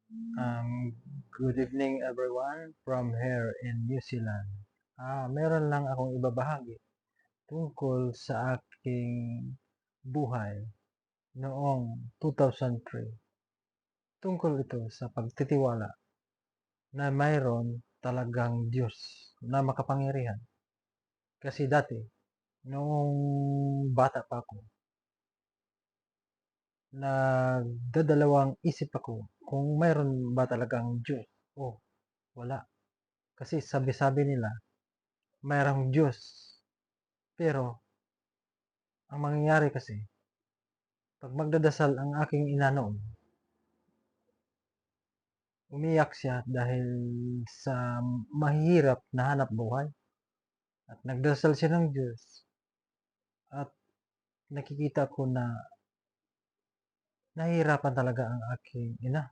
Um, Good evening everyone from here in New Zealand. Meron lang akong ibabahagi tungkol sa aking buhay noong 2003. Tungkol ito sa pagtitiwala na mayroon talagang Diyos na makapangyarihan. Kasi dati, noong bata pa ako, nagdadalawang isip ako kung mayroon ba talagang Diyos o wala. Kasi sabi-sabi nila, mayroong Diyos. Pero, ang mangyayari kasi, pag magdadasal ang aking ina noon, umiyak siya dahil sa mahirap na hanap buhay. At nagdasal siya ng Diyos. At nakikita ko na nahihirapan talaga ang aking ina.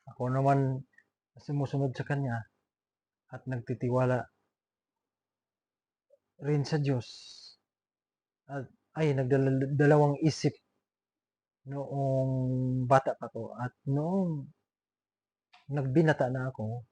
Ako naman sumusunod sa kanya at nagtitiwala rin sa Diyos. At nagdalawang isip noong bata pa ko. At noong nagbinata na ako,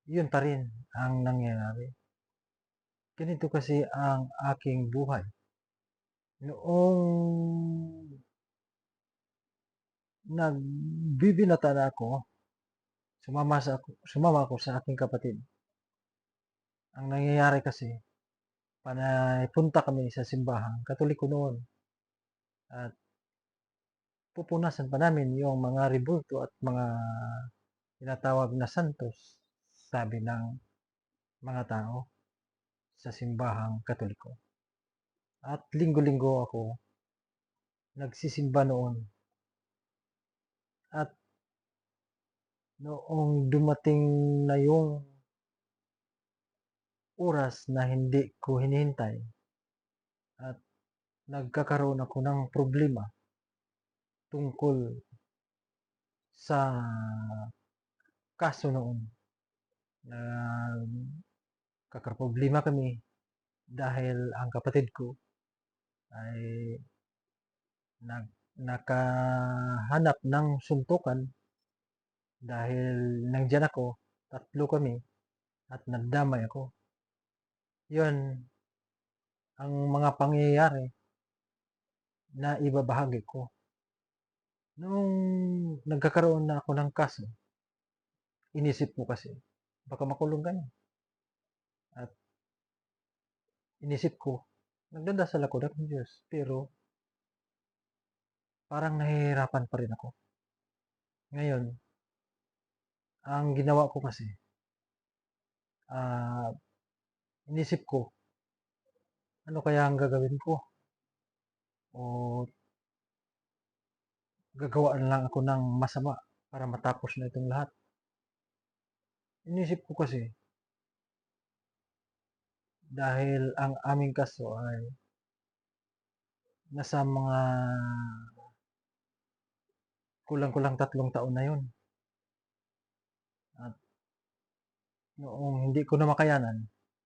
yun pa rin ang nangyayari. Ganito kasi ang aking buhay. Noong nagbibinata na ako, sumama ako sa aking kapatid. Ang nangyayari kasi, punta kami sa simbahan, Katoliko noon. At pupunasan pa namin yung mga rebulto at mga tinatawag na santos, sabi ng mga tao sa simbahang Katoliko. At linggo-linggo ako nagsisimba noon. At noong dumating na yung oras na hindi ko hinihintay at nagkakaroon ako ng problema tungkol sa kaso noon. Nagkakaproblema kami dahil ang kapatid ko ay nakahanap ng suntukan dahil nandiyan ako, tatlo kami at nagdamay ako. Yun ang mga pangyayari na ibabahagi ko. Nung nagkakaroon na ako ng kaso, inisip ko kasi, baka makulong ka na. At inisip ko, nagdadasal ako ng Diyos, pero parang nahihirapan pa rin ako. Ngayon, ang ginawa ko kasi, ah, inisip ko, ano kaya ang gagawin ko? O gagawa na lang ako ng masama para matapos na itong lahat. Inisip ko kasi, dahil ang aming kaso ay nasa mga kulang-kulang 3 taon na yun. At noong hindi ko na makayanan,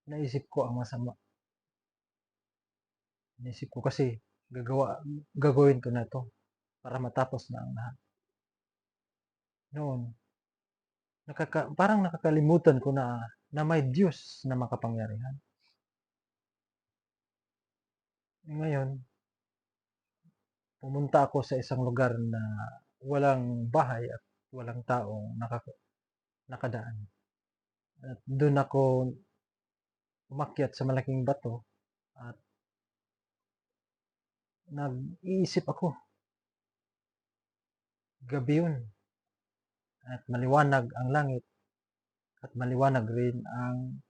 naisip ko ang masama. Naisip ko kasi gagawin ko na to para matapos na ang lahat. Noon, parang nakakalimutan ko na may Diyos na makapangyarihan. Ngayon, pumunta ako sa isang lugar na walang bahay at walang taong nakadaan. At doon ako umakyat sa malaking bato at nag-iisip ako. Gabi yun at maliwanag ang langit at maliwanag rin ang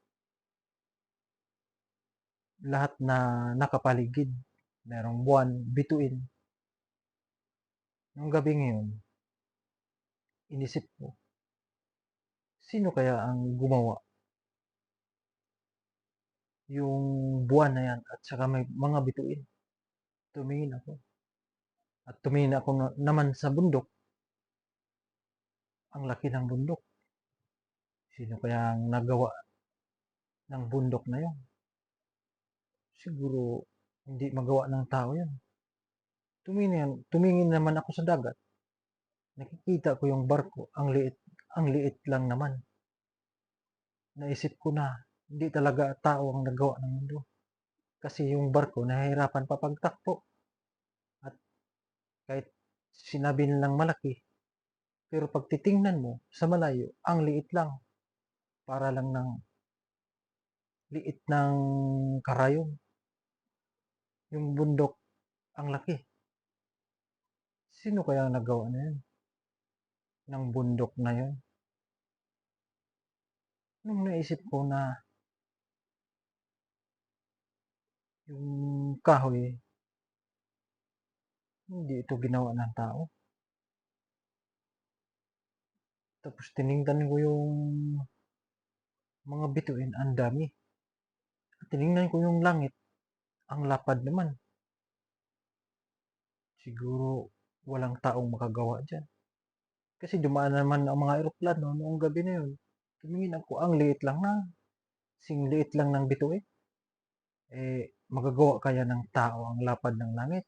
lahat na nakapaligid. Merong buwan, bituin. Nung gabi ngayon, inisip ko, sino kaya ang gumawa? Yung buwan na yan at saka may mga bituin. Tumingin ako. At tumingin ako naman sa bundok. Ang laki ng bundok. Sino kaya ang nagawa ng bundok na yun? Siguro hindi magawa ng tao yan. Tumingin naman ako sa dagat. nakikita ko yung barko, ang liit lang naman. Naisip ko na, hindi talaga tao ang nagawa ng mundo. Kasi yung barko, nahihirapan pa pagtakbo. At kahit sinabi nilang malaki, pero pag titingnan mo sa malayo, ang liit lang. Para lang ng liit ng karayom. Yung bundok, ang laki. Sino kaya ang nagawa na yun? Ng bundok na yun? Nung naisip ko na yung kahoy, hindi ito ginawa ng tao. Tapos tiningnan ko yung mga bituin, ang dami. Tiningnan ko yung langit, ang lapad naman. Siguro walang taong makagawa dyan. Kasi dumaan naman ang mga eroplano noong gabi na yun. Tumingin ako, ang liit lang na. Sing liit lang ng bituin. Magagawa kaya ng tao ang lapad ng langit?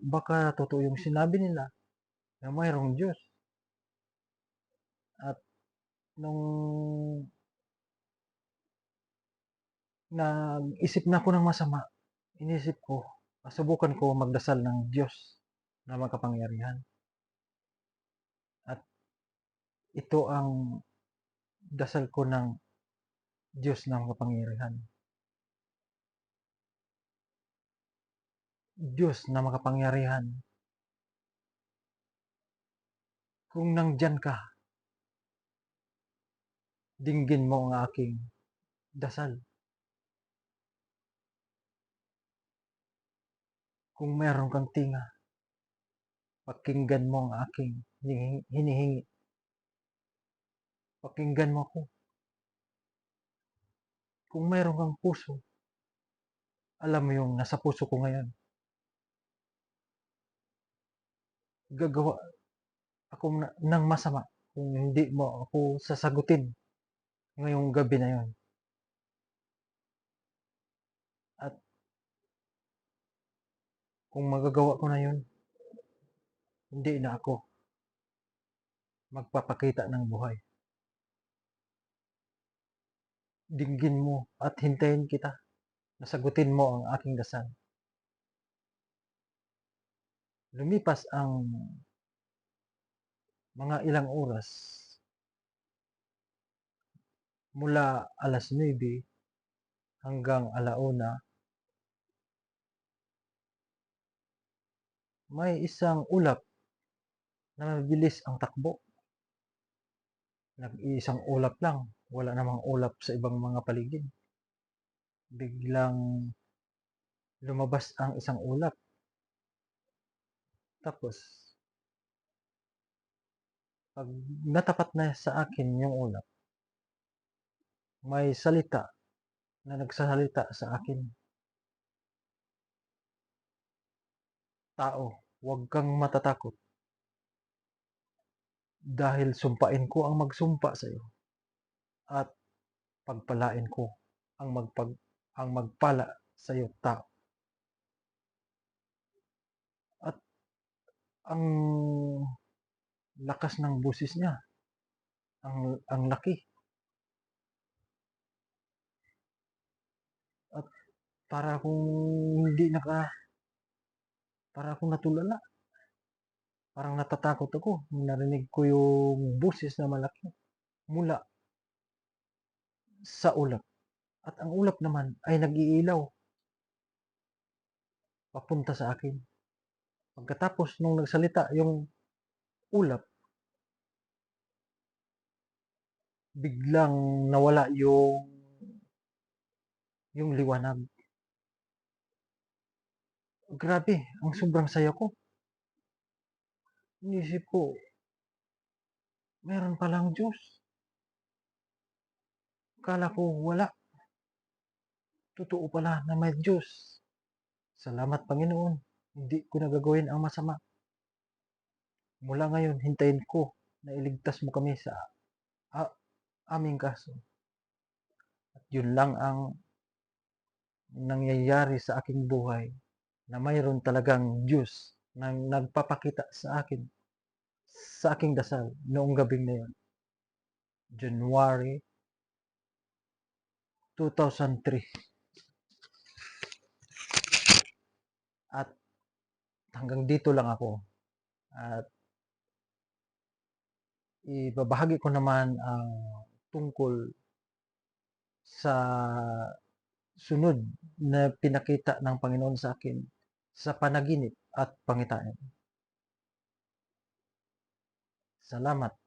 Baka totoo yung sinabi nila na mayroong Diyos. At nung nag-isip na ako ng masama, inisip ko, subukan ko magdasal ng Diyos na makapangyarihan. At ito ang dasal ko ng Diyos na makapangyarihan. Diyos na makapangyarihan. Kung nandyan ka, dinggin mo ang aking dasal. Kung meron kang tinga, pakinggan mo ang aking hinihingi. Pakinggan mo ako. Kung meron kang puso, alam mo yung nasa puso ko ngayon. Gagawa ako ng masama kung hindi mo ako sasagutin ngayong gabi na yon. At kung magagawa ko na yun, hindi na ako magpapakita ng buhay. Dinggin mo at hintayin kita. Nasagutin mo ang aking dasal. Lumipas ang mga ilang oras mula alas 9 hanggang 1:00, may isang ulap na mabilis ang takbo. Nag-iisang ulap lang. Wala namang ulap sa ibang mga paligid. Biglang lumabas ang isang ulap. Tapos, pag natapat na sa akin yung ulap, may salita na nagsasalita sa akin. Tao, huwag kang matatakot. Dahil sumpain ko ang magsumpa sa iyo. At pagpalain ko ang magpala sa iyo, tao. At ang lakas ng busis niya, ang laki. At para akong hindi para akong natulala. Parang natatakot ako nung narinig ko yung busis na malaki mula sa ulap. At ang ulap naman ay nag-iilaw papunta sa akin. Pagkatapos nung nagsalita yung ulap, biglang nawala yung liwanag. Grabe, ang sobrang saya ko. Inisip ko, meron palang Diyos. Kala ko wala. Totoo pala na may Diyos. Salamat Panginoon. Hindi ko na gagawin ang masama. Mula ngayon, hintayin ko na iligtas mo kami sa aming kaso. At yun lang ang nangyayari sa aking buhay na mayroon talagang Diyos ng nagpapakita sa aking dasal noong gabing na yun, January 2003. At hanggang dito lang ako. At ibabahagi ko naman ang tungkol sa sunod na pinakita ng Panginoon sa akin sa panaginip at pangitain. Salamat.